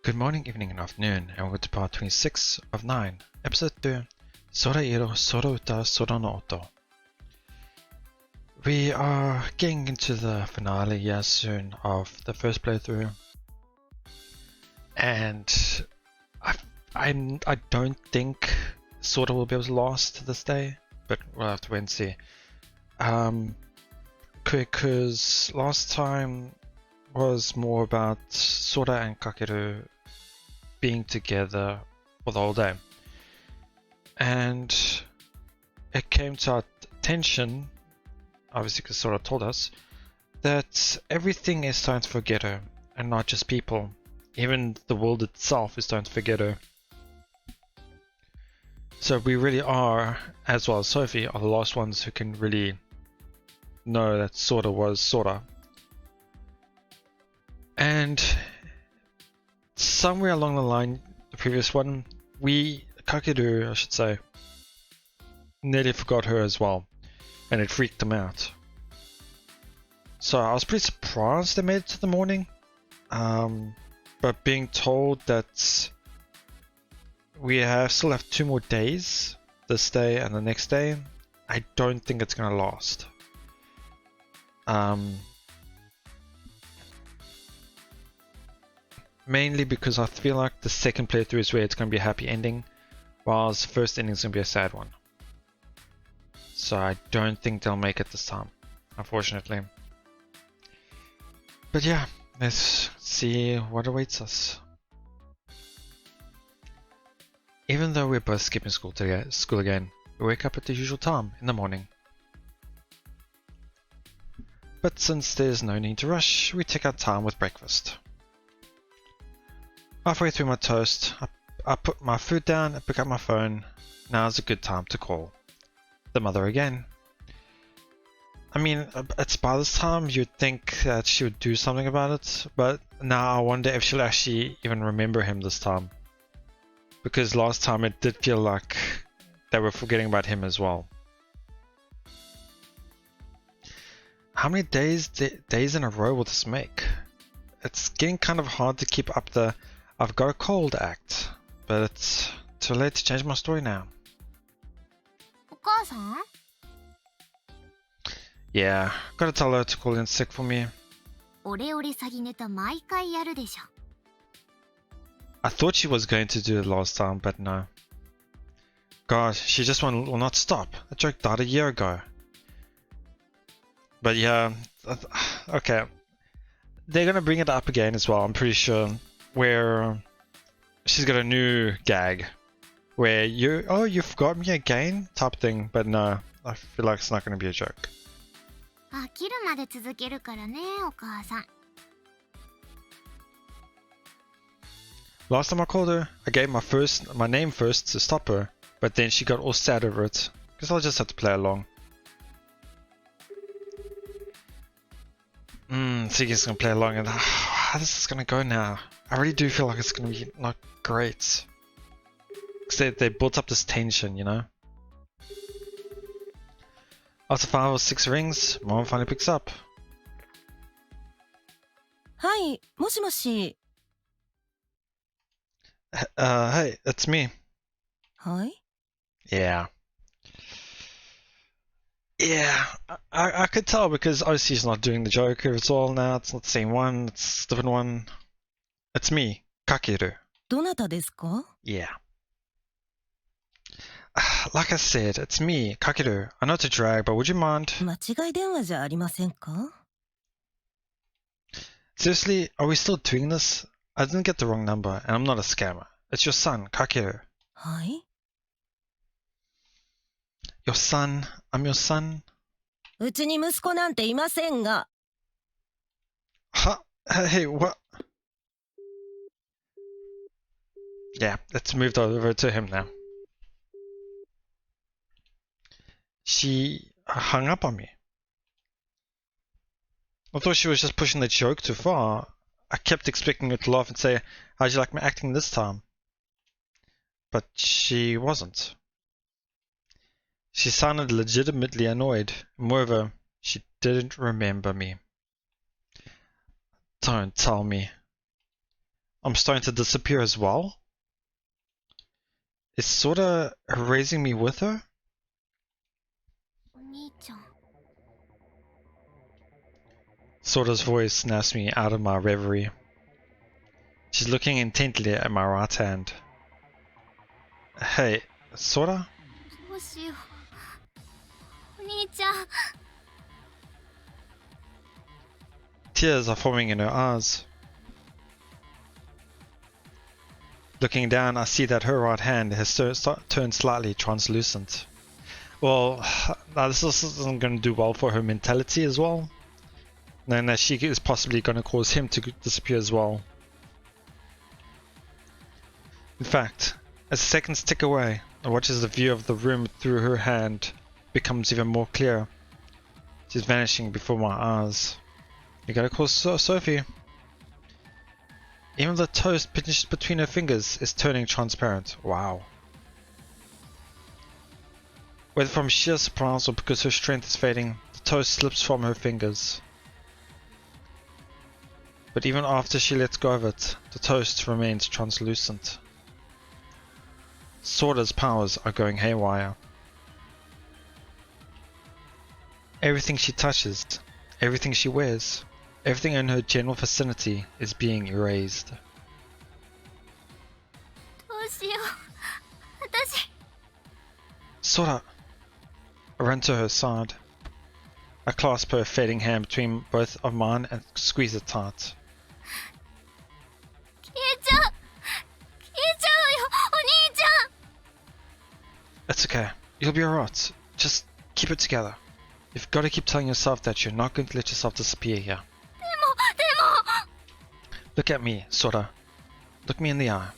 Good morning, evening, and afternoon, and welcome to part 26 of 9, episode 2, Sora iro sora uta sora no oto. We are getting into the finale soon of the first playthrough, and I don't think Sora will be able to last this day, but we'll have to wait and see. Because last time was more about Sora and Kakeru being together for the whole day, and it came to our attention, obviously because Sora told us, that everything is starting to forget her, and not just people. Even the world itself is starting to forget her. So we really are, as well as Sophie, are the last ones who can really know that Sora was Sora. And somewhere along the line, the previous one, Kakeru, I should say, nearly forgot her as well, and it freaked them out. So I was pretty surprised they made it to the morning, but being told that we still have 2 more days, this day and the next day, I don't think it's gonna last. Mainly because I feel like the second playthrough is where it's going to be a happy ending, whilst the first ending is going to be a sad one. So I don't think they'll make it this time, unfortunately. But yeah, let's see what awaits us. Even though we're both skipping school again, we wake up at the usual time in the morning. But since there's no need to rush, we take our time with breakfast. Halfway through my toast, I put my food down and pick up my phone. Now's a good time to call the mother again. I mean, it's by this time you'd think that she would do something about it, but now I wonder if she'll actually even remember him this time. Because last time it did feel like they were forgetting about him as well. How many days in a row will this make? It's getting kind of hard to keep up the I've got a cold act, but it's too late to change my story now. Yeah, gotta tell her to call in sick for me. I thought she was going to do it last time, but no. God, she just will not stop. That joke died a year ago. But yeah, okay. They're gonna bring it up again as well, I'm pretty sure. Where she's got a new gag where you forgot me again type thing, but no, I feel like it's not going to be a joke. Last time I called her, I gave my name first to stop her, but then she got all sad over it, because I'll just have to play along. Siggy's gonna play along, and how this is gonna go now? I really do feel like it's gonna be not great. Because they built up this tension, you know? After 5 or 6 rings, Mom finally picks up. Hi, moshi. Hey, it's me. Hi? Yeah. Yeah, I could tell because obviously she's not doing the Joker at all now. It's not the same one, it's a different one. It's me, Kakeru. どなたですか? Yeah. Like I said, it's me, Kakeru. I know it's a drag, but would you mind? 間違い電話じゃありませんか? Seriously, are we still doing this? I didn't get the wrong number, and I'm not a scammer. It's your son, Kakeru. はい? Your son? I'm your son? うちに息子なんていませんが。Huh? Hey, what? Yeah, let's move over to him now. She hung up on me. I thought she was just pushing the joke too far. I kept expecting her to laugh and say, how'd you like my acting this time? But she wasn't. She sounded legitimately annoyed. Moreover, she didn't remember me. Don't tell me. I'm starting to disappear as well? Is Sora erasing me with her? お兄ちゃん Sora's voice snaps me out of my reverie. She's looking intently at my right hand. Hey, Sora? どうしようお兄ちゃん Tears are forming in her eyes. Looking down, I see that her right hand has turned slightly translucent. Well, now this isn't going to do well for her mentality as well. Knowing that she is possibly going to cause him to disappear as well. In fact, as the seconds tick away, I watch as the view of the room through her hand becomes even more clear. She's vanishing before my eyes. You gotta call Sophie. Even the toast pinched between her fingers is turning transparent. Wow. Whether from sheer surprise or because her strength is fading, the toast slips from her fingers. But even after she lets go of it, the toast remains translucent. Sora's powers are going haywire. Everything she touches, everything she wears, everything in her general vicinity is being erased. どうしよう私 Sora! I run to her side. I clasp her fading hand between both of mine and squeeze it tight. 消えちゃうよお兄ちゃん It's okay. You'll be alright. Just keep it together. You've got to keep telling yourself that you're not going to let yourself disappear here. でも Look at me, Sora. Look me in the eye.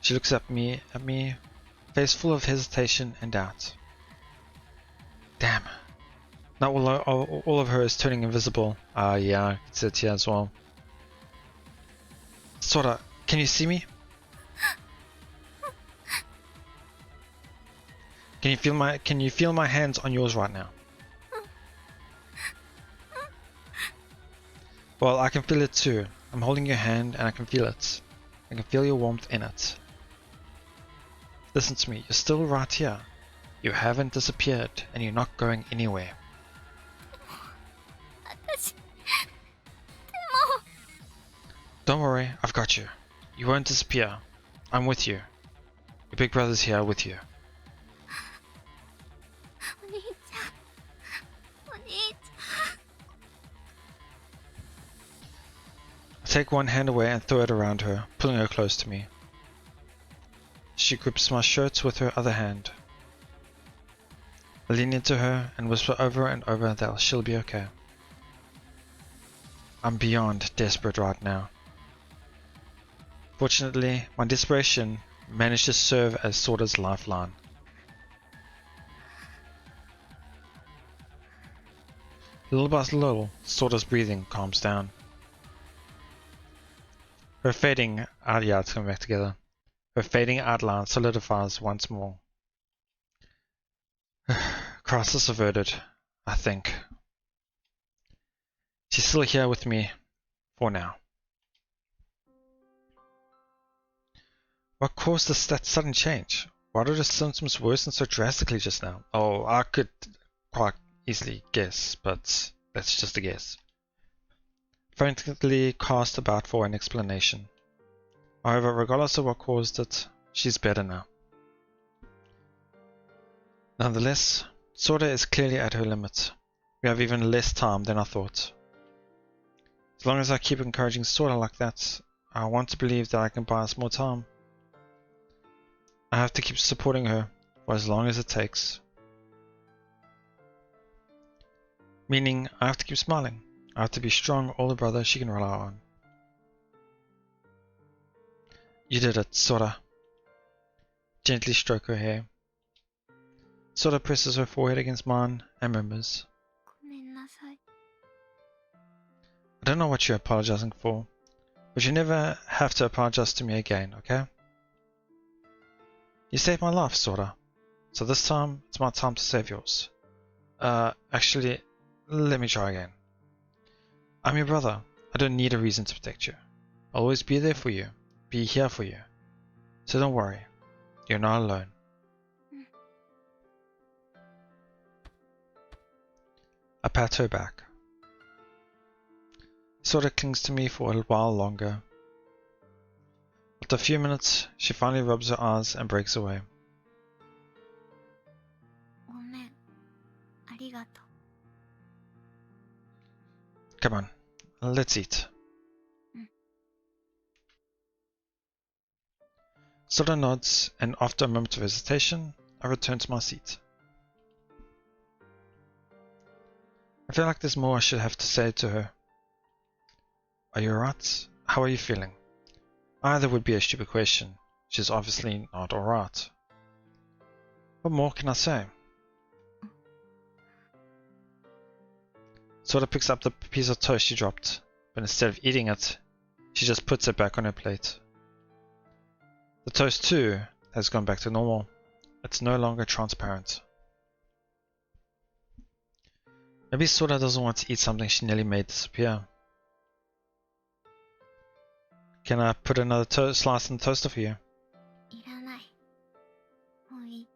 She looks at me, face full of hesitation and doubt. Damn. Now all of her is turning invisible. Yeah, I can see it here as well. Sora, can you see me? Can you feel my hands on yours right now? Well, I can feel it too. I'm holding your hand and I can feel it. I can feel your warmth in it. Listen to me, you're still right here. You haven't disappeared and you're not going anywhere. 私 Don't worry, I've got you. You won't disappear. I'm with you. Your big brother's here with you. お兄ちゃんお兄ち I take one hand away and throw it around her, pulling her close to me. She grips my shirt with her other hand. I lean into her and whisper over and over that she'll be okay. I'm beyond desperate right now. Fortunately, my desperation managed to serve as Sora's lifeline. Little by little, Sora's breathing calms down. Her fading outline come back together. Her fading outline solidifies once more. Crisis averted, I think. She's still here with me, for now. What caused that sudden change? Why did her symptoms worsen so drastically just now? Oh, I could quite easily guess, but that's just a guess. Frantically cast about for an explanation. However, regardless of what caused it, she's better now. Nonetheless, Sora is clearly at her limit. We have even less time than I thought. As long as I keep encouraging Sora like that, I want to believe that I can buy us more time. I have to keep supporting her for as long as it takes. Meaning, I have to keep smiling. I have to be a strong older brother she can rely on. You did it, Sora. Gently stroke her hair. Sora presses her forehead against mine and murmurs, ごめんなさい I don't know what you're apologizing for, but you never have to apologize to me again, okay? You saved my life, Sora. So this time, it's my time to save yours. Actually, let me try again. I'm your brother. I don't need a reason to protect you. I'll always be there for you, be here for you. So don't worry, you're not alone. I pat her back. Sora clings to me for a while longer. After a few minutes, she finally rubs her eyes and breaks away. ごめん。ありがとう。 Come on, let's eat. Sora nods, and after a moment of hesitation, I return to my seat. I feel like there's more I should have to say to her. Are you alright? How are you feeling? Either would be a stupid question. She's obviously not alright. What more can I say? Sora picks up the piece of toast she dropped, but instead of eating it, she just puts it back on her plate. The toast too has gone back to normal. It's no longer transparent. Maybe Sora doesn't want to eat something she nearly made disappear. Can I put another slice in the toaster for you? いらない。もういい。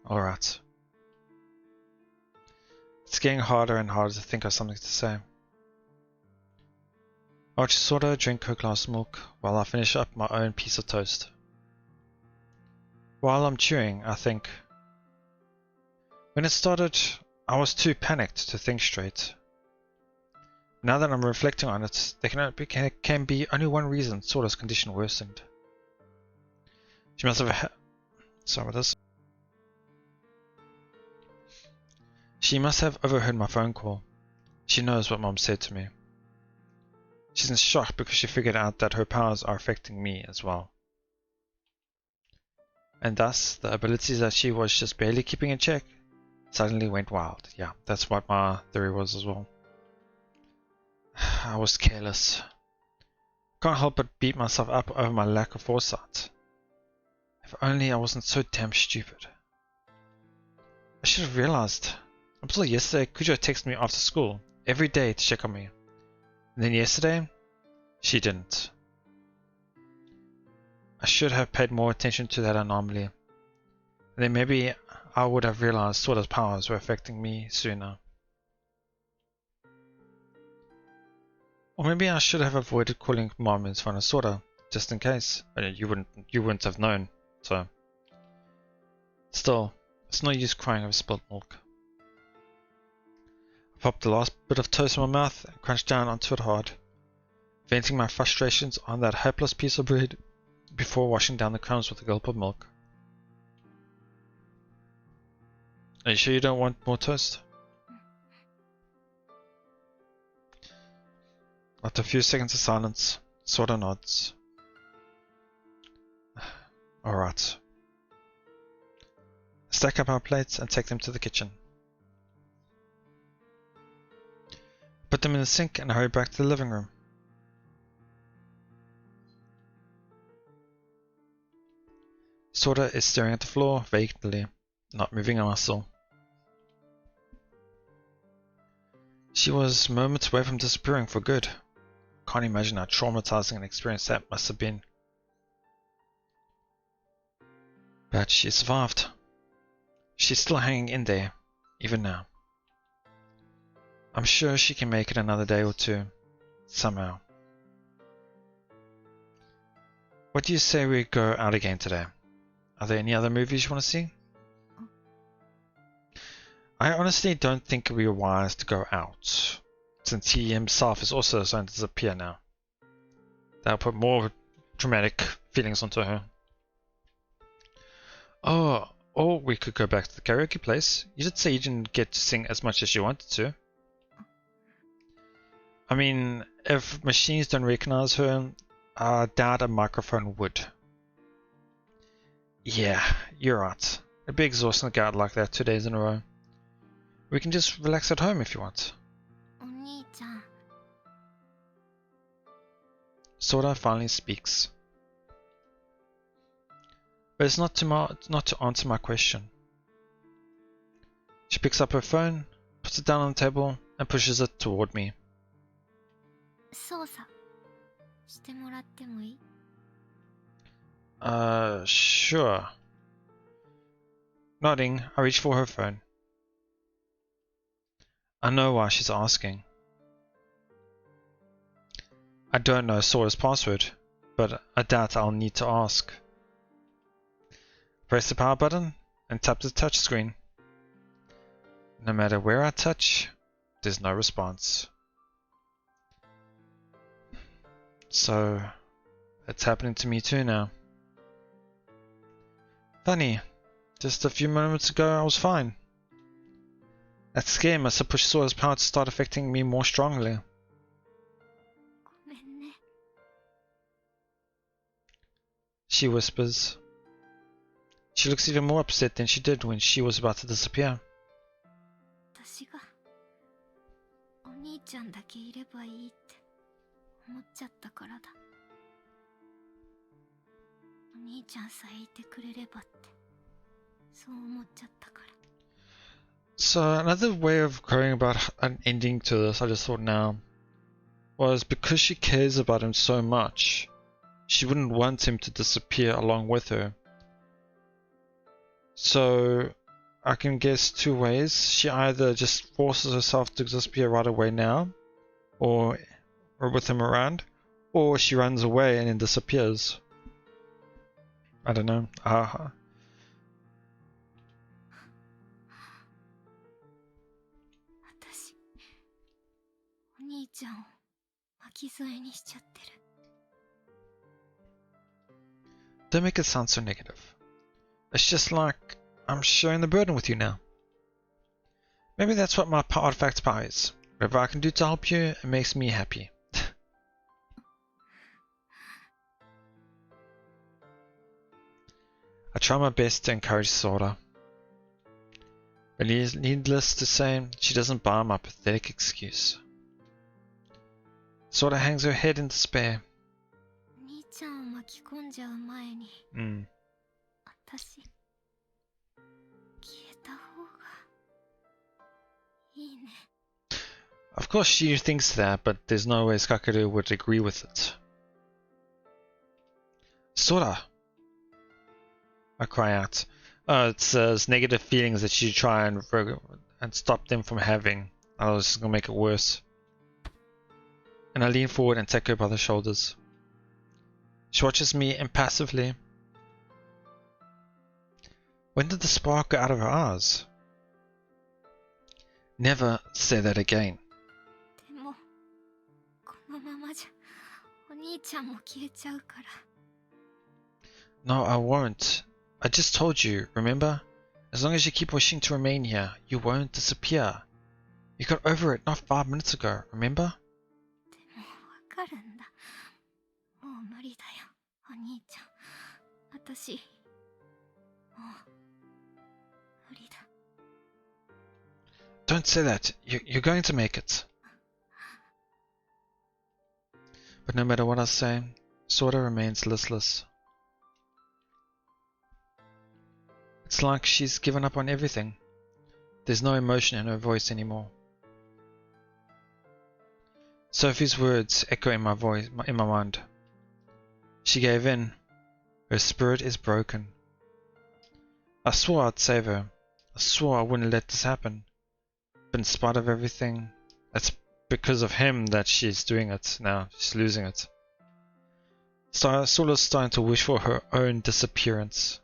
Alright. It's getting harder and harder to think of something to say. I watch Sora drink her glass of milk while I finish up my own piece of toast. While I'm chewing, I think. When it started, I was too panicked to think straight. Now that I'm reflecting on it, there can be only one reason Sora's condition worsened. She must have sorry about this. She must have overheard my phone call. She knows what Mom said to me. She's in shock because she figured out that her powers are affecting me as well. And thus, the abilities that she was just barely keeping in check suddenly went wild. Yeah, that's what my theory was as well. I was careless. Can't help but beat myself up over my lack of foresight. If only I wasn't so damn stupid. I should have realized. Until yesterday, Kujo texted me after school every day to check on me. And then yesterday, she didn't. I should have paid more attention to that anomaly. And then maybe I would have realized Sora's powers were affecting me sooner. Or maybe I should have avoided calling Mom in front of Sora, just in case. But you wouldn't have known, so. Still, it's no use crying over spilled milk. I popped the last bit of toast in my mouth and crunched down onto it hard, venting my frustrations on that hopeless piece of bread before washing down the crumbs with a gulp of milk. Are you sure you don't want more toast? After a few seconds of silence, Sora nods. Alright. Stack up our plates and take them to the kitchen. Put them in the sink and hurry back to the living room. Sora is staring at the floor vacantly, not moving a muscle. She was moments away from disappearing for good. Can't imagine how traumatizing an experience that must have been. But she survived. She's still hanging in there, even now. I'm sure she can make it another day or two, somehow. What do you say we go out again today? Are there any other movies you want to see? I honestly don't think it would be wise to go out, since he himself is also starting to disappear now. That'll put more dramatic feelings onto her. Oh, or we could go back to the karaoke place. You did say you didn't get to sing as much as you wanted to. I mean, if machines don't recognize her, I doubt a microphone would. Yeah, you're right. It'd be exhausting to go out like that 2 days in a row. We can just relax at home if you want. お兄ちゃん。 Sora finally speaks. But it's not to answer my question. She picks up her phone, puts it down on the table, and pushes it toward me. 操作してもらってもいい？ Sure. Nodding, I reach for her phone. I know why she's asking. I don't know Sora's password, but I doubt I'll need to ask. Press the power button and tap the touchscreen. No matter where I touch, there's no response. So, it's happening to me too now. Funny, just a few moments ago I was fine. That scare must have pushed Sora's power to start affecting me more strongly. ごめんね。 She whispers. She looks even more upset than she did when she was about to disappear. 私がお兄ちゃんだけいればいいって思っちゃったからだ。お兄ちゃんさえいてくれればってそう思っちゃったから。 So another way of going about an ending to this, I just thought now, was because she cares about him so much, she wouldn't want him to disappear along with her. So I can guess two ways. She either just forces herself to disappear right away now, or with him around, or she runs away and then disappears. I don't know. 私お兄ちゃんを巻き添えにしちゃってる。 Don't make it sound so negative. It's just like I'm sharing the burden with you now. Maybe that's what my artifact power is. Whatever I can do to help you, it makes me happy. I try my best to encourage Sora. But needless to say, she doesn't buy my pathetic excuse. Sora hangs her head in despair. お兄ちゃんを巻き込んじゃう前に、私消えた方がいいね。 Of course she thinks that, but there's no way Kakeru would agree with it. Sora! I cry out. It's negative feelings that you try and stop them from having. I was just gonna make it worse. And I lean forward and take her by the shoulders. She watches me impassively. When did the spark go out of her eyes? Never say that again. でもこのままじゃお兄ちゃんも消えちゃうから。 No, I won't. I just told you, remember? As long as you keep wishing to remain here, you won't disappear. You got over it not 5 minutes ago, remember? でもわかるんだ。もう無理だよ、お兄ちゃん。私、もう無理だ。 Don't say that. You're going to make it. But no matter what I say, Sora remains listless. It's like she's given up on everything. There's no emotion in her voice anymore. Sophie's words echo in my mind. She gave in. Her spirit is broken. I swore I'd save her. I swore I wouldn't let this happen. But in spite of everything, it's because of him that she's doing it now. She's losing it. Sora's starting to wish for her own disappearance.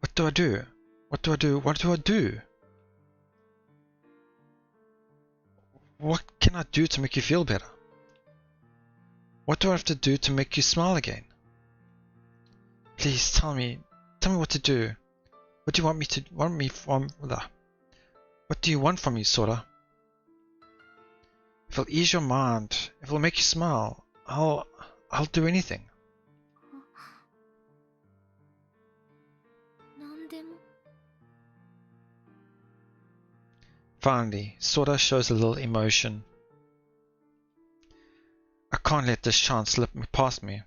What do I do? What do I do? What do I do? What can I do to make you feel better? What do I have to do to make you smile again? Please tell me what to do. What do you want What do you want from me, Sora? If it'll ease your mind, if it'll make you smile, I'll do anything. なんでも。 Finally, Sora shows a little emotion. I can't let this chance slip past me.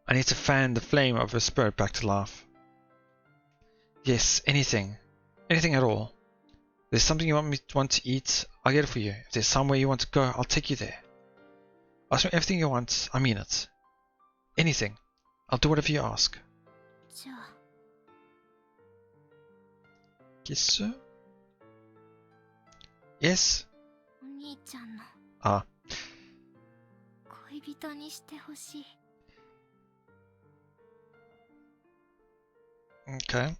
I need to fan the flame of her spirit back to life. Yes, anything. Anything at all. there's something you want to eat, I'll get it for you. If there's somewhere you want to go, I'll take you there. Ask me everything you want, I mean it. Anything. I'll do whatever you ask. じゃあ Yes, sir? Yes? お兄ちゃんの Ah. 恋人にしてほしい。 Okay.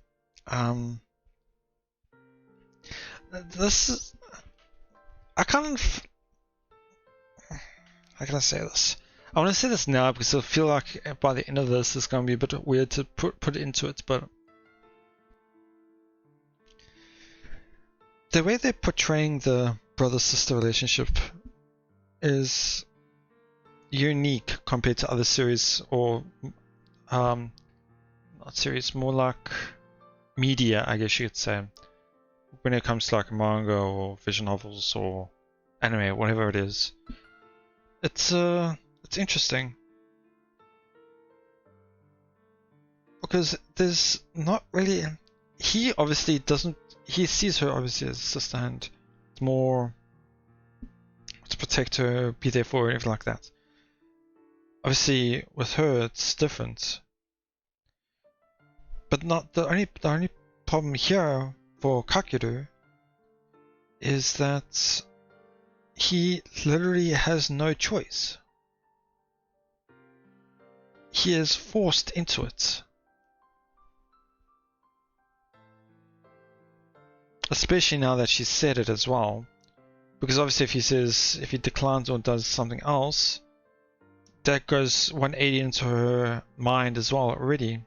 This is... I kind of... How can I say this? I want to say this now because I feel like by the end of this it's going to be a bit weird to put into it, but... The way they're portraying the brother-sister relationship is unique compared to other series, or... not series, more like media, I guess you could say. When it comes to like manga or visual novels or anime, whatever it is. It's interesting. Because there's not really... He obviously doesn't... He sees her obviously as a sister and more to protect her, be there for her, anything like that. Obviously with her it's different. But not the only problem here for Kakeru is that he literally has no choice. He is forced into it. Especially now that she said it as well. Because obviously if he declines or does something else, that goes 180 into her mind as well already.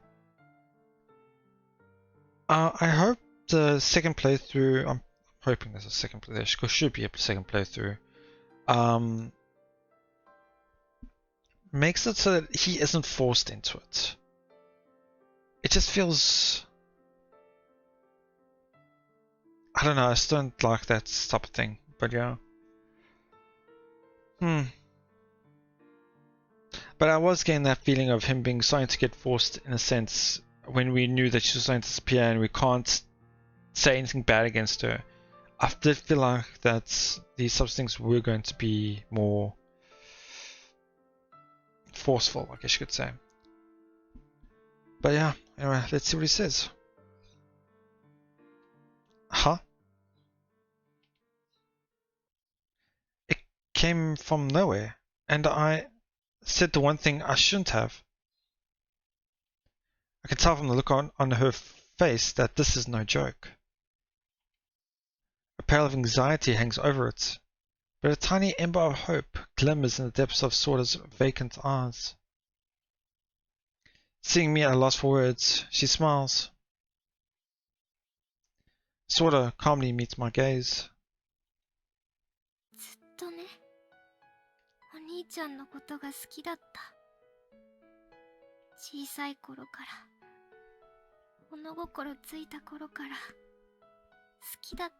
I hope the second playthrough, I'm hoping there's a second playthrough, there should be a second playthrough, makes it so that he isn't forced into it. It just feels... I don't know, I just don't like that type of thing, but yeah. But I was getting that feeling of him being starting to get forced in a sense when we knew that she was going to disappear and we can't say anything bad against her. I did feel like that these sort of things were going to be more forceful, I guess you could say. But yeah, anyway, let's see what he says. Huh? It came from nowhere, and I said the one thing I shouldn't have. I can tell from the look on her face that this is no joke. A pale of anxiety hangs over it, but a tiny ember of hope glimmers in the depths of Sora's vacant eyes. Seeing me at a loss for words, she smiles. Sora calmly meets my gaze. ずっとね、お兄ちゃんのことが好きだった。小さい頃から、物心ついた頃から、好きだった。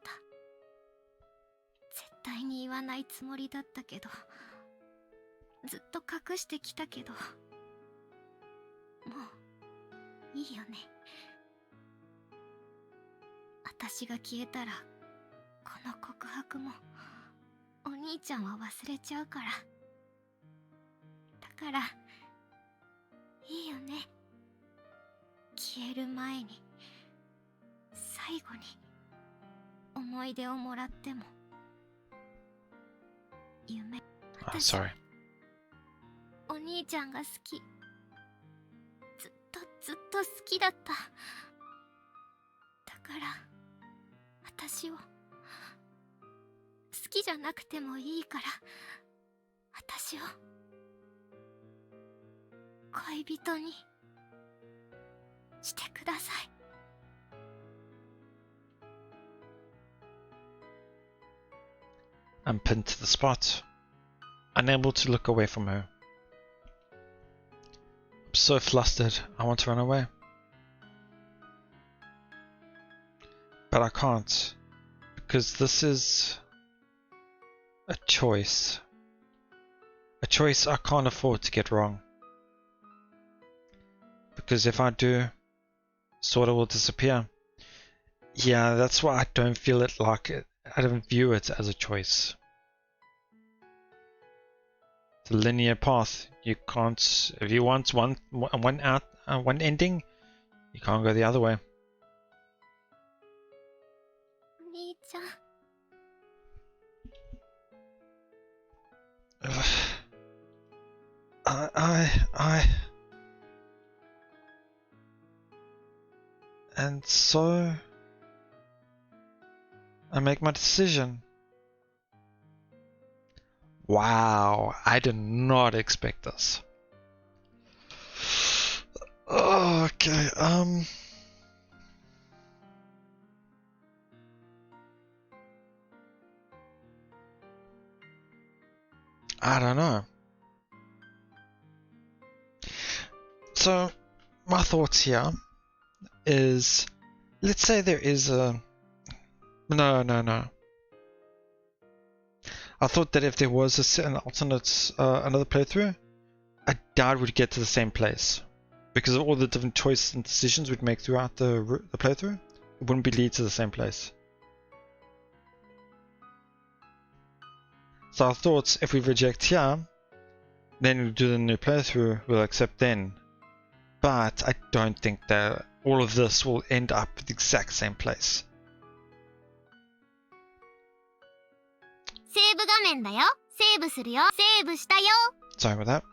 絶対に言わないつもりだったけど、ずっと隠してきたけど、もう、いいよね。私が消えたら、この告白も、お兄ちゃんは忘れちゃうから。だから、いいよね。消える前に、最後に、思い出をもらっても。夢。私、お兄ちゃんが好き。ずっと好きだった。だから、私を、好きじゃなくてもいいから、私を、恋人にしてください。I'm pinned to the spot, unable to look away from her. I'm so flustered, I want to run away. But I can't, because this is a choice. A choice I can't afford to get wrong. Because if I do, Sora will disappear. Yeah, that's why I don't feel it like it. I don't view it as a choice. It's a linear path. You can't. If you want one ending, you can't go the other way. お兄ちゃん。 And so I make my decision. Wow, I did not expect this. Okay, I don't know. So, my thoughts here is, let's say there is a... No. I thought that if there was an alternate, another playthrough, I doubt we'd get to the same place. Because of all the different choices and decisions we'd make throughout the playthrough, it wouldn't be lead to the same place. So I thought if we reject here, then we do the new playthrough, we'll accept then. But I don't think that all of this will end up at the exact same place. セーブ画面だよ。セーブするよ。セーブしたよ。 Sorry about that.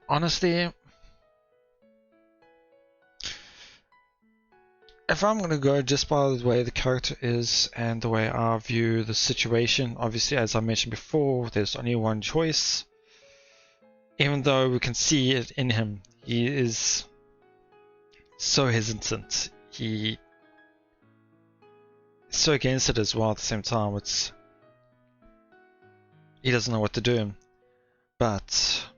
Honestly, if I'm going to go just by the way the character is and the way I view the situation, obviously as I mentioned before, there's only one choice. Even though we can see it in him, he is so hesitant. He is so against it as well at the same time. He doesn't know what to do. But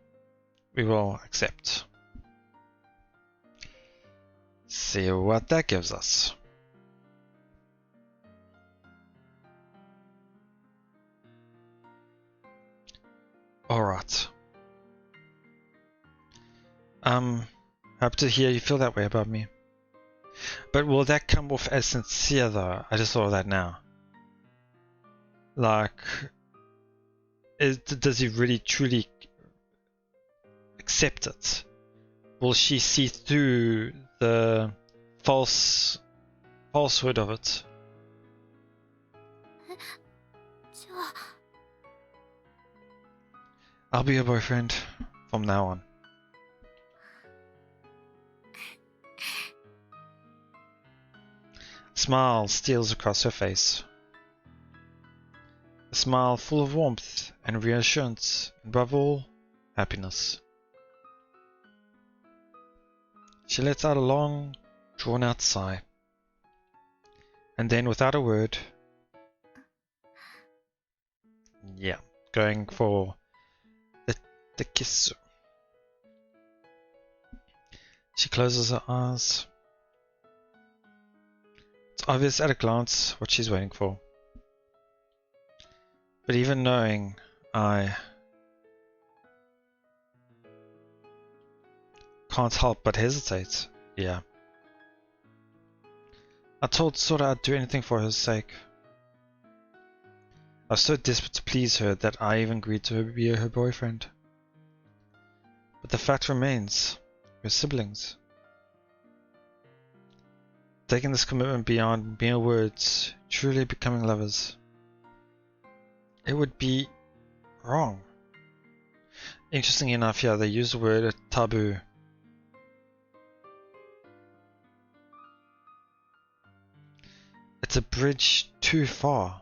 we will accept. See what that gives us. Alright. Happy to hear you feel that way about me. But will that come off as sincere though? I just thought of that now. Like, does he really truly accept it? Will she see through the falsehood of it? じゃあ I'll be your boyfriend from now on. A smile steals across her face. A smile full of warmth and reassurance, and above all, happiness. She lets out a long, drawn-out sigh. And then, without a word, yeah, going for the kiss. She closes her eyes. It's obvious at a glance what she's waiting for. But even knowing, I can't help but hesitate. Yeah. I told Sora I'd do anything for her sake. I was so desperate to please her that I even agreed to be her boyfriend. But the fact remains, we're siblings. Taking this commitment beyond mere words, truly becoming lovers, it would be wrong. Interesting enough, yeah, they use the word taboo. It's a bridge too far.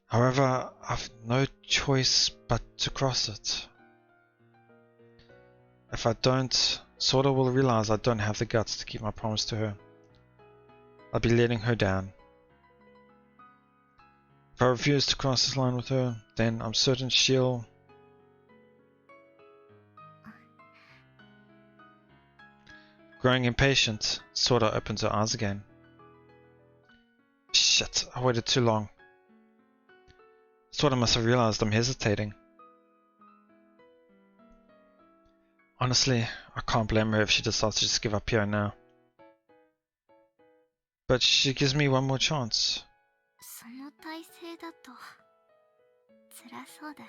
However, I've no choice but to cross it. If I don't, Sora will realize I don't have the guts to keep my promise to her. I'll be letting her down. If I refuse to cross this line with her, then I'm certain she'll... Growing impatient, Sora opens her eyes again. Shit, I waited too long. Sora must have realized I'm hesitating. Honestly, I can't blame her if she decides to just give up here now. But she gives me one more chance. その体勢だと辛そうだね。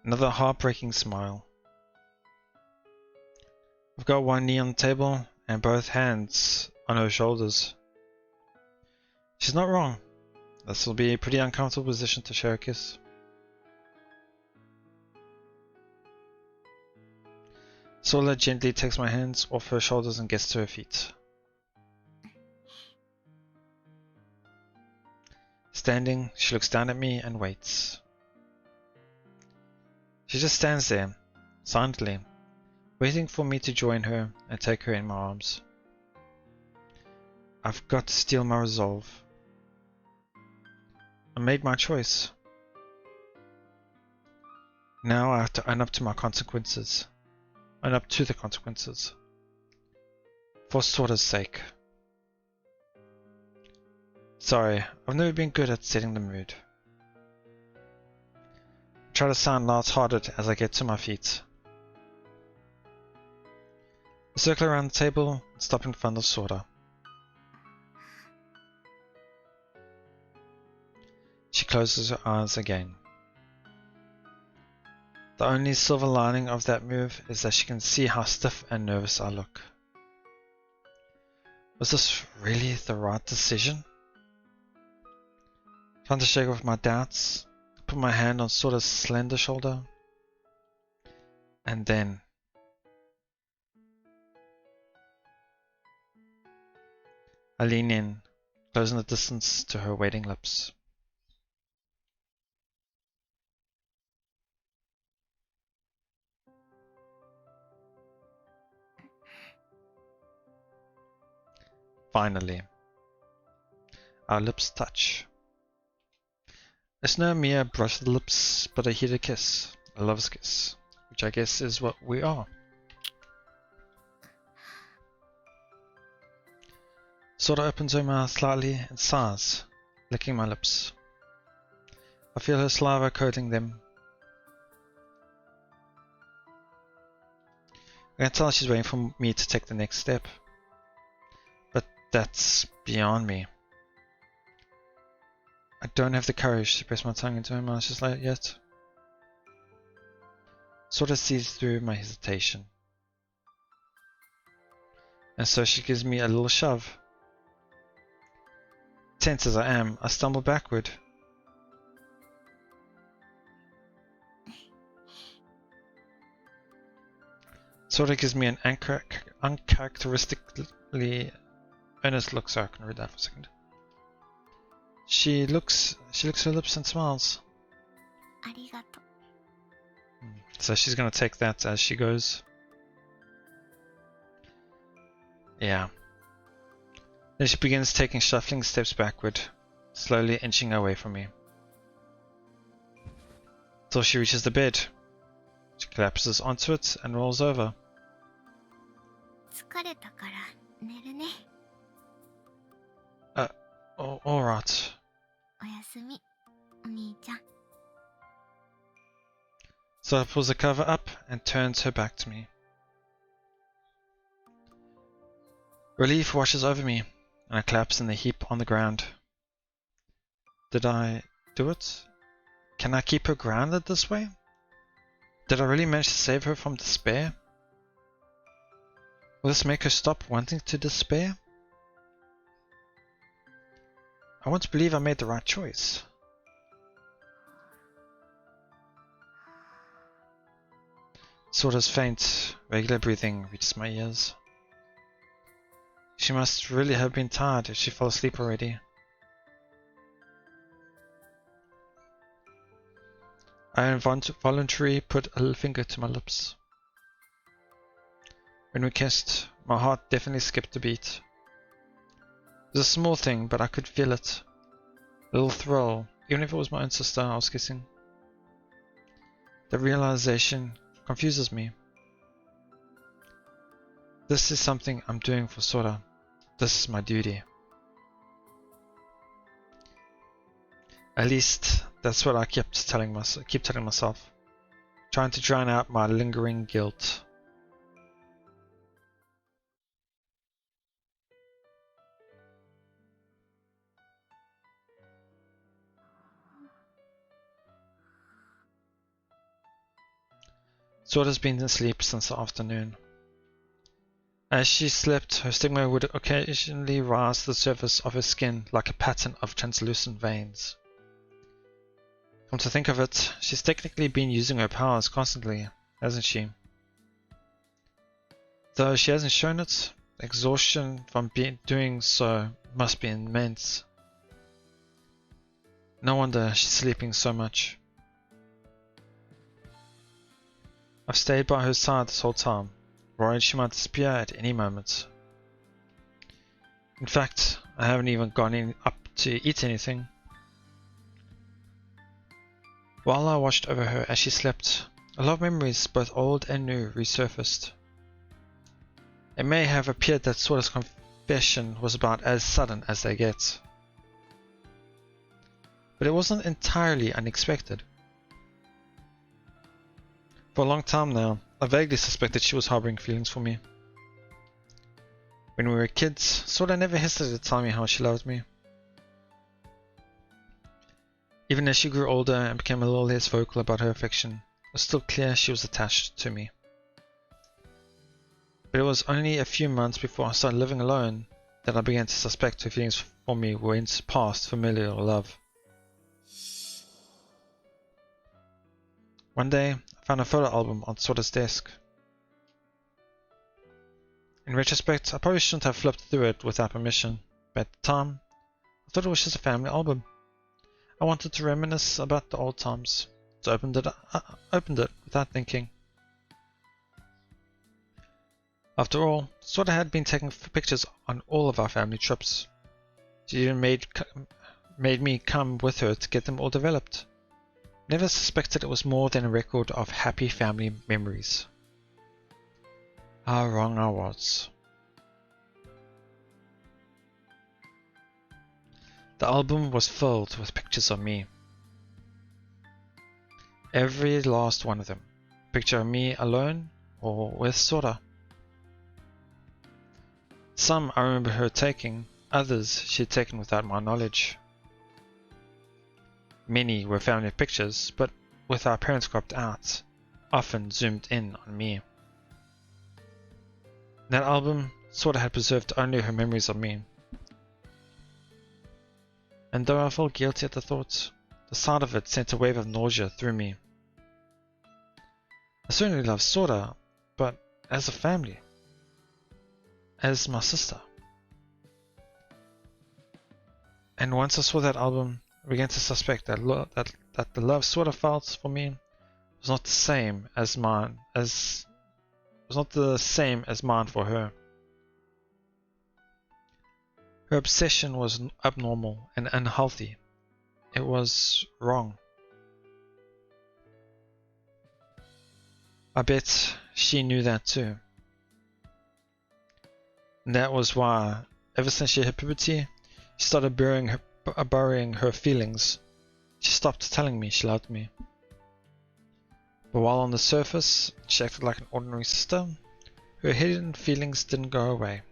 Another heartbreaking smile. I've got one knee on the table and both hands on her shoulders. She's not wrong. This will be a pretty uncomfortable position to share a kiss. Sora gently takes my hands off her shoulders and gets to her feet. Standing, she looks down at me and waits. She just stands there, silently, waiting for me to join her and take her in my arms. I've got to steel my resolve. I made my choice. Now I have to own up to my consequences. Own up to the consequences. For Sora's sake. Sorry, I've never been good at setting the mood. I try to sound light-hearted as I get to my feet. I circle around the table and stop in front of Sora. She closes her eyes again. The only silver lining of that move is that she can see how stiff and nervous I look. Was this really the right decision? Trying to shake off my doubts, I put my hand on Sora's slender shoulder, and then I lean in, closing the distance to her waiting lips. Finally, our lips touch. It's no mere brush of the lips, but a heated kiss, a lover's kiss, which I guess is what we are. Sora opens her mouth slightly and sighs, licking my lips. I feel her saliva coating them. I can tell she's waiting for me to take the next step. But that's beyond me. I don't have the courage to press my tongue into her mouth just like yet. Sora sees through my hesitation. And so she gives me a little shove. Tense as I am, I stumble backward. Sora gives me an uncharacteristically earnest look, so I can read that for a second. She licks her lips and smiles. ありがとう。 So she's gonna take that as she goes. Yeah. Then she begins taking shuffling steps backward, slowly inching away from me. Till she reaches the bed. She collapses onto it and rolls over. 疲れたから寝るね。 Alright. おやすみ、お兄ちゃん。 So I pulls the cover up and turns her back to me. Relief washes over me, and I collapse in the heap on the ground. Did I do it? Can I keep her grounded this way? Did I really manage to save her from despair? Will this make her stop wanting to despair? I want to believe I made the right choice. Sora's faint, regular breathing reaches my ears. She must really have been tired if she fell asleep already. I involuntarily put a little finger to my lips. When we kissed, my heart definitely skipped a beat. It was a small thing, but I could feel it. A little thrill, even if it was my own sister I was kissing. The realization confuses me. This is something I'm doing for Sora. This is my duty. At least that's what I keep telling myself, trying to drown out my lingering guilt. Sora's been asleep since the afternoon. As she slept, her stigma would occasionally rise to the surface of her skin like a pattern of translucent veins. Come to think of it, she's technically been using her powers constantly, hasn't she? Though she hasn't shown it, the exhaustion from doing so must be immense. No wonder she's sleeping so much. I've stayed by her side this whole time, worried she might disappear at any moment. In fact, I haven't even gone up to eat anything. While I watched over her as she slept, a lot of memories, both old and new, resurfaced. It may have appeared that Sora's confession was about as sudden as they get. But it wasn't entirely unexpected. For a long time now, I vaguely suspected she was harboring feelings for me. When we were kids, Sora never hesitated to tell me how she loved me. Even as she grew older and became a little less vocal about her affection, it was still clear she was attached to me. But it was only a few months before I started living alone that I began to suspect her feelings for me went past familial love. One day, I found a photo album on Sora's desk. In retrospect, I probably shouldn't have flipped through it without permission, but at the time, I thought it was just a family album. I wanted to reminisce about the old times, so I opened it without thinking. After all, Sora had been taking pictures on all of our family trips. She even made me come with her to get them all developed. Never suspected it was more than a record of happy family memories. How wrong I was. The album was filled with pictures of me. Every last one of them. A picture of me alone or with Sora. Some I remember her taking, others she had taken without my knowledge. Many were family pictures, but with our parents cropped out, often zoomed in on me. In that album, Sora had preserved only her memories of me. And though I felt guilty at the thought, the sight of it sent a wave of nausea through me. I certainly loved Sora, but as a family. As my sister. And once I saw that album, I began to suspect that the love Sora felt for me was not the same as mine for her. Her obsession was abnormal and unhealthy. It was wrong. I bet she knew that too. And that was why, ever since she hit puberty, she started burying her feelings. She stopped telling me she loved me. But while on the surface, she acted like an ordinary sister, her hidden feelings didn't go away.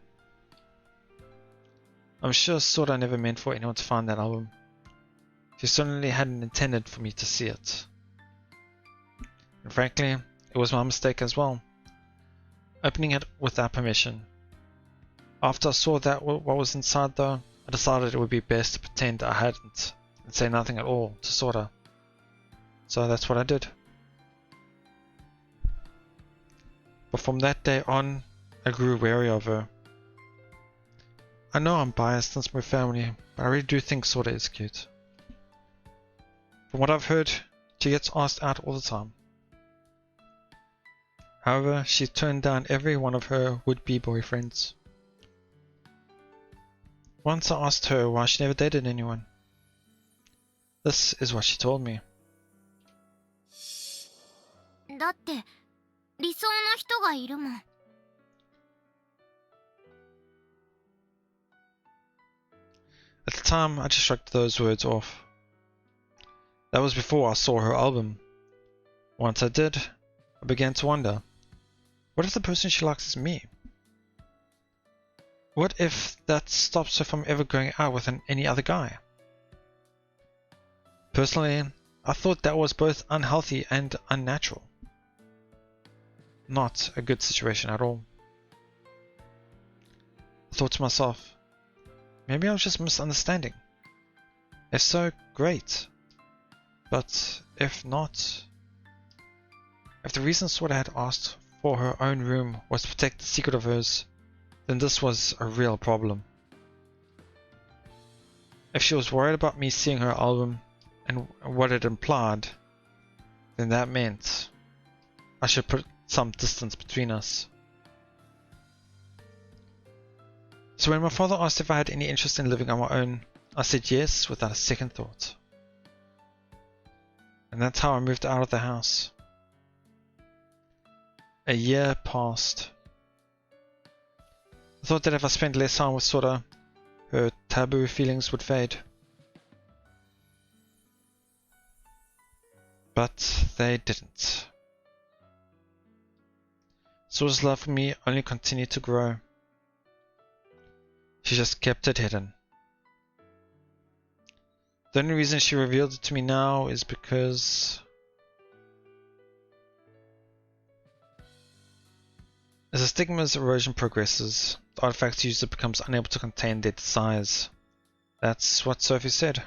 I'm sure Sora never meant for anyone to find that album. She certainly hadn't intended for me to see it. And frankly, it was my mistake as well. Opening it without permission. After I saw that what was inside though, I decided it would be best to pretend I hadn't and say nothing at all to Sora. So that's what I did. But from that day on, I grew wary of her. I know I'm biased since we're family, but I really do think Sora is cute. From what I've heard, she gets asked out all the time. However, she turned down every one of her would-be boyfriends. Once I asked her why she never dated anyone. This is what she told me. だって理想の人がいるもん。At the time, I just shrugged those words off. That was before I saw her album. Once I did, I began to wonder, what if the person she likes is me? What if that stops her from ever going out with any other guy? Personally, I thought that was both unhealthy and unnatural. Not a good situation at all. I thought to myself, maybe I was just misunderstanding. If so, great. But if not, if the reason Sora had asked for her own room was to protect the secret of hers, then this was a real problem. If she was worried about me seeing her album and what it implied, then that meant I should put some distance between us. So when my father asked if I had any interest in living on my own, I said yes without a second thought. And that's how I moved out of the house. A year passed. I thought that if I spent less time with Sora, her taboo feelings would fade. But they didn't. Sora's love for me only continued to grow. She just kept it hidden. The only reason she revealed it to me now is because as the stigma's erosion progresses, the artifact's user becomes unable to contain their desires. That's what Sophie said.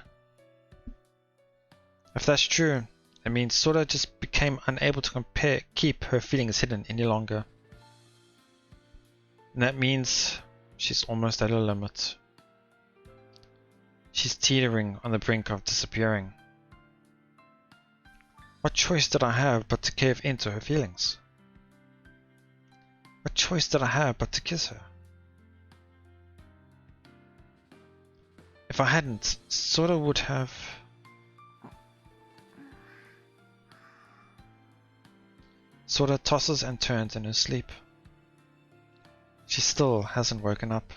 If that's true, it means Sora just became unable to keep her feelings hidden any longer. And that means she's almost at her limit. She's teetering on the brink of disappearing. What choice did I have but to cave into her feelings? What choice did I have but to kiss her? If I hadn't, Sora would have... Sora tosses and turns in her sleep. She still hasn't woken up.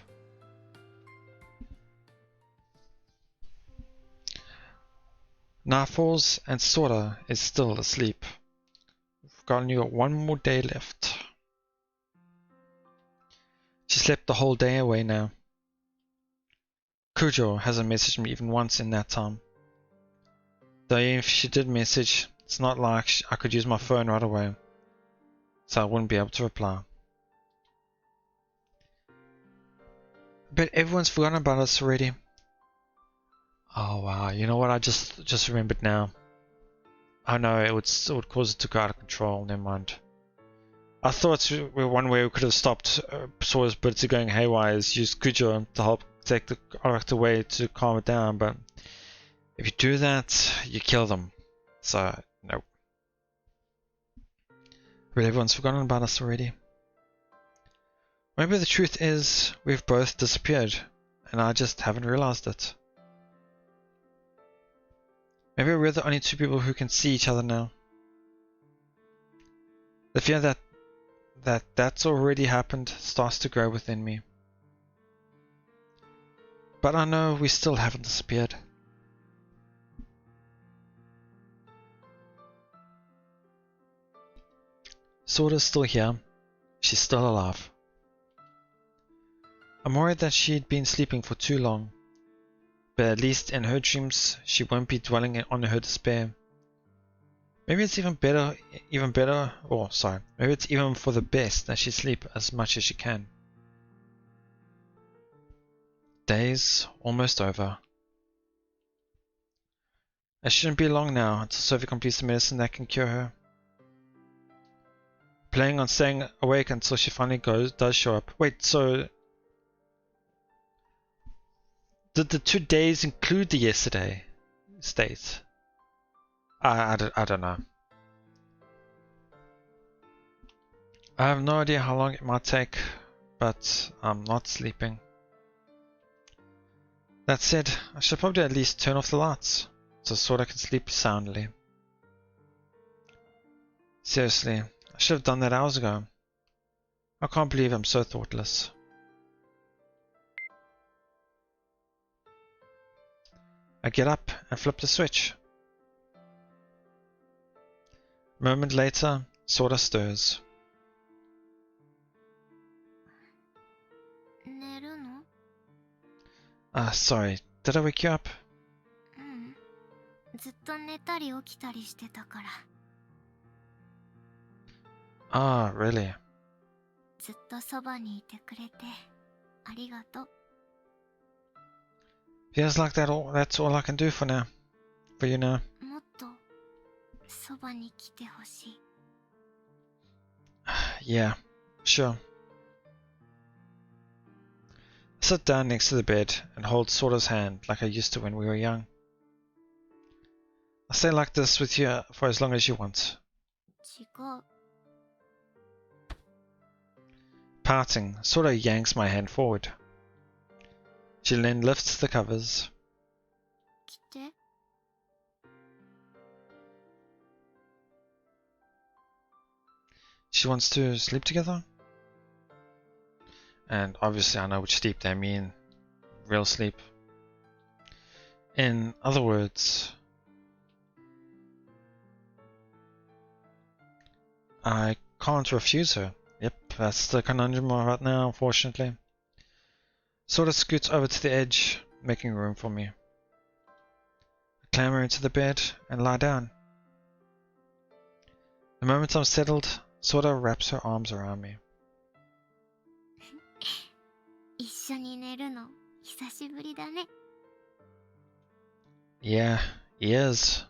Night falls and Sora is still asleep. We've only got one more day left. She slept the whole day away now. Kujo hasn't messaged me even once in that time. Though if she did message, it's not like I could use my phone right away, so I wouldn't be able to reply. But everyone's forgotten about us already. Oh wow, you know what, I just remembered now. I know it would cause it to go out of control, never mind. I thought one way we could have stopped Sora's Blitzer going haywire is use Kujo to help take the artifact away to calm it down, but if you do that, you kill them. So, no. But everyone's forgotten about us already. Maybe the truth is we've both disappeared and I just haven't realized it. Maybe we're the only two people who can see each other now. The fear that's already happened starts to grow within me. But I know we still haven't disappeared. Sora's still here. She's still alive. I'm worried that she'd been sleeping for too long. But at least in her dreams, she won't be dwelling on her despair. Maybe it's maybe it's even for the best that she sleep as much as she can. Day's almost over. It shouldn't be long now until Sophie completes the medicine that can cure her. Planning on staying awake until she finally does show up. Wait, so did the 2 days include the yesterday state? I don't know. I have no idea how long it might take, but I'm not sleeping. That said, I should probably at least turn off the lights, so Sora can sleep soundly. Seriously, I should have done that hours ago. I can't believe I'm so thoughtless. I get up and flip the switch. A moment later, Sora stirs. 寝るの？ Sorry, did I wake you up? うん。ずっと寝たり起きたりしてたから。Really? ずっとそばにいてくれてありがとう。Feels like that's all I can do for now. For you now. もっとそばに来てほしい。Yeah, sure. I sit down next to the bed and hold Sora's hand like I used to when we were young. I'll stay like this with you for as long as you want. 違う。Parting, Sora yanks my hand forward. She then lifts the covers. 来て。She wants to sleep together? And obviously I know which sleep they mean. Real sleep. In other words, I can't refuse her. Yep, that's the conundrum right now, unfortunately. Sort of scoots over to the edge, making room for me. I clamber into the bed and lie down. The moment I'm settled, Sort of wraps her arms around me. 一緒に寝るの久しぶりだね。Yeah, years.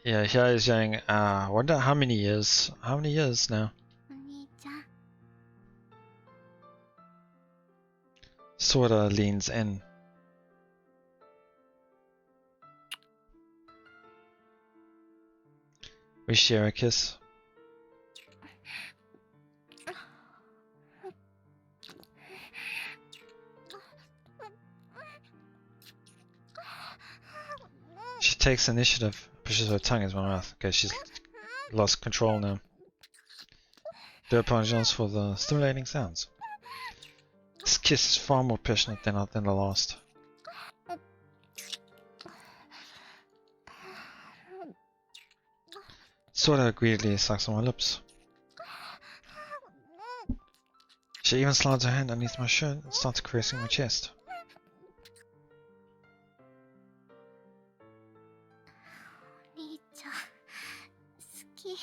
Yeah, here is saying, wonder how many years? How many years now? お兄ちゃん。Sorta leans in. We share a kiss. She takes initiative, pushes her tongue into my mouth. Okay, she's lost control now. Do apologize for the stimulating sounds. This kiss is far more passionate than the last. Sorta greedily sucks on my lips. She even slides her hand underneath my shirt and starts caressing my chest. お兄ちゃん、好き。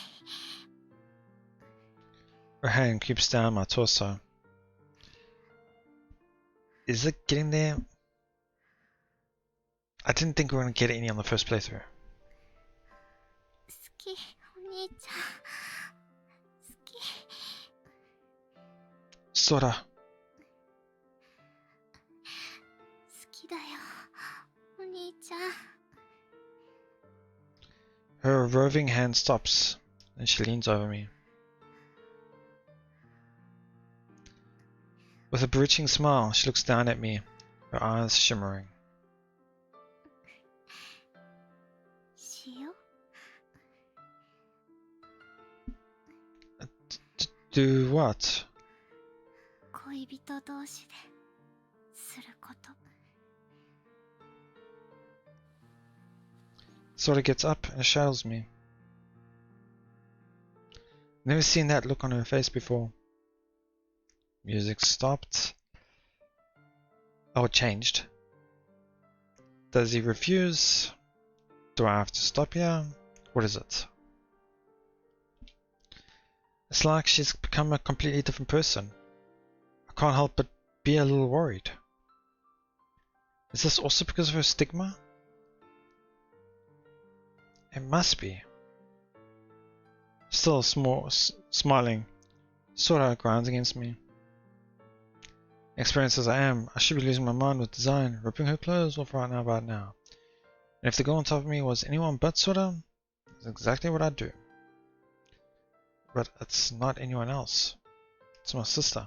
Her hand creeps down my torso. Is it getting there? I didn't think we were going to get any on the first playthrough. 好き、お兄ちゃん。好き。Sorta. 好きだよ、お兄ちゃん。 Her roving hand stops, and she leans over me. With a bewitching smile, she looks down at me, her eyes shimmering. しよ。Do what? 恋人同士ですること。 Sorta gets up and shadows me. Never seen that look on her face before. Music stopped. Oh, it changed. Does he refuse? Do I have to stop here? What is it? It's like she's become a completely different person. I can't help but be a little worried. Is this also because of her stigma? It must be. Still smiling, Sora grinds against me. Experienced as I am, I should be losing my mind with design, ripping her clothes off right now about now. And if the girl on top of me was anyone but Sora, that's exactly what I'd do. But it's not anyone else. It's my sister.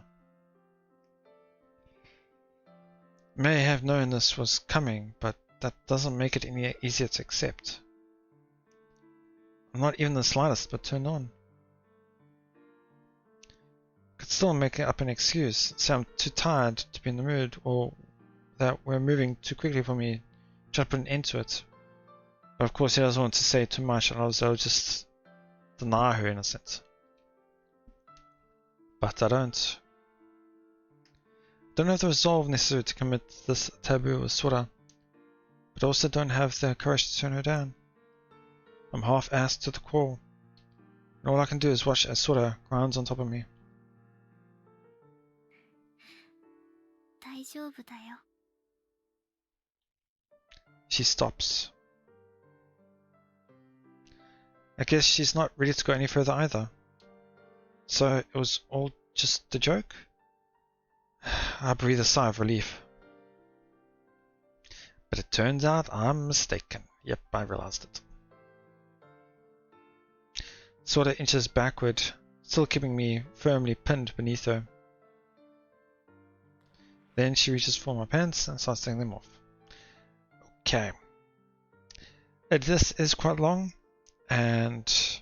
May have known this was coming, but that doesn't make it any easier to accept. I'm not even the slightest but turned on. Could still make up an excuse, say I'm too tired to be in the mood, or that we're moving too quickly for me to put an end to it. But of course he doesn't want to say too much, and so I'll just deny her innocence. But I don't. Don't have the resolve necessary to commit this taboo with Sora, but also don't have the courage to turn her down. I'm half-assed to the core, and all I can do is watch as Sora grounds on top of me. 大丈夫だよ。 She stops. I guess she's not ready to go any further either. So it was all just a joke? I breathe a sigh of relief. But it turns out I'm mistaken. Yep, I realized it. Sora inches backward, still keeping me firmly pinned beneath her. Then she reaches for my pants and starts taking them off. Okay. This is quite long, and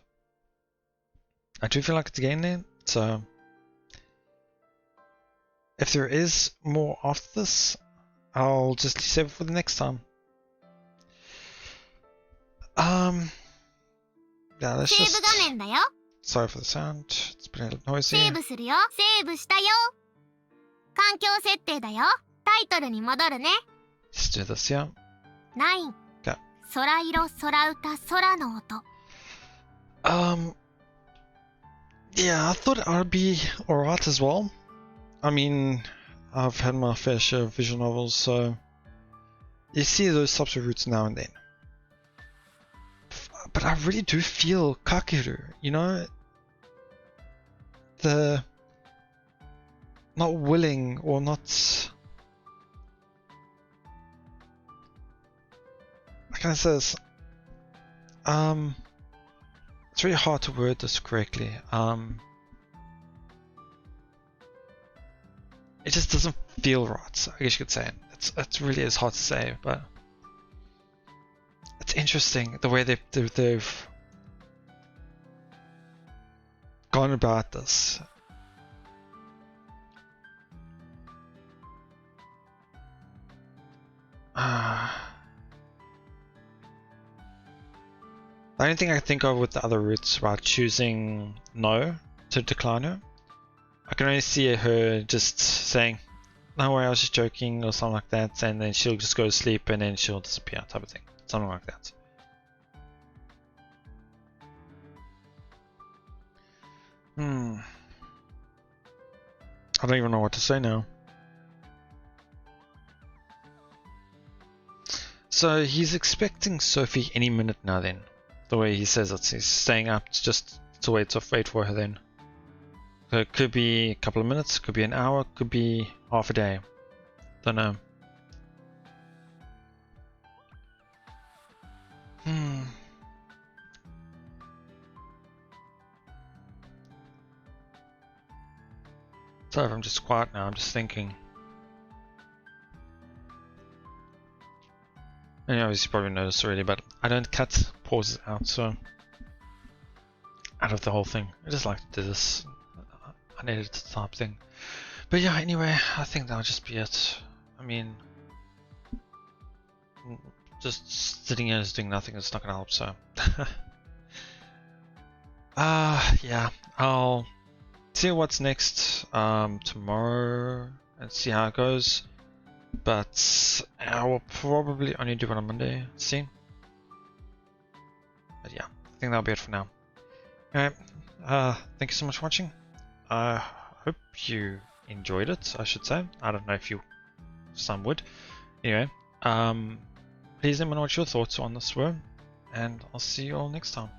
I do feel like it's getting there, so if there is more after this, I'll just save it for the next time. Yeah, let's セー just... ブ画面だよ。 Sorry for the sound, it's been a little noisy. セーブするよ。セーブしたよ。環境設定だよ。タイトルに戻るね。 Let's do this, yeah. 9。Okay. そらいろそらうたそらの音。 Yeah, I thought I'd be alright as well. I mean, I've had my fair share of visual novels, so you see those types of roots now and then. But I really do feel Kakeru, you know? The not willing or not... How can I say this? It's really hard to word this correctly. It just doesn't feel right, I guess you could say. It's really is hard to say, but it's interesting the way they've gone about this. The only thing I think of with the other routes about choosing no to decline her, I can only see her just saying, no way, I was just joking or something like that, and then she'll just go to sleep and then she'll disappear type of thing. Something like that. I don't even know what to say now. So he's expecting Sophie any minute now then. The way he says it, he's staying up just to wait for her then. So it could be a couple of minutes, could be an hour, could be half a day. Don't know. Sorry if I'm just quiet now, I'm just thinking. And you obviously probably noticed already, but I don't cut pauses out, so out of the whole thing. I just like to do this unedited type thing. But yeah, anyway, I think that'll just be it. I mean, just sitting here and doing nothing is not gonna help, so yeah, I'll see what's next tomorrow and see how it goes. But I will probably only do it on Monday, see. But yeah, I think that'll be it for now. Alright, thank you so much for watching. I hope you enjoyed it, I should say. I don't know if some would. Anyway, please let me know what your thoughts on this were, and I'll see you all next time.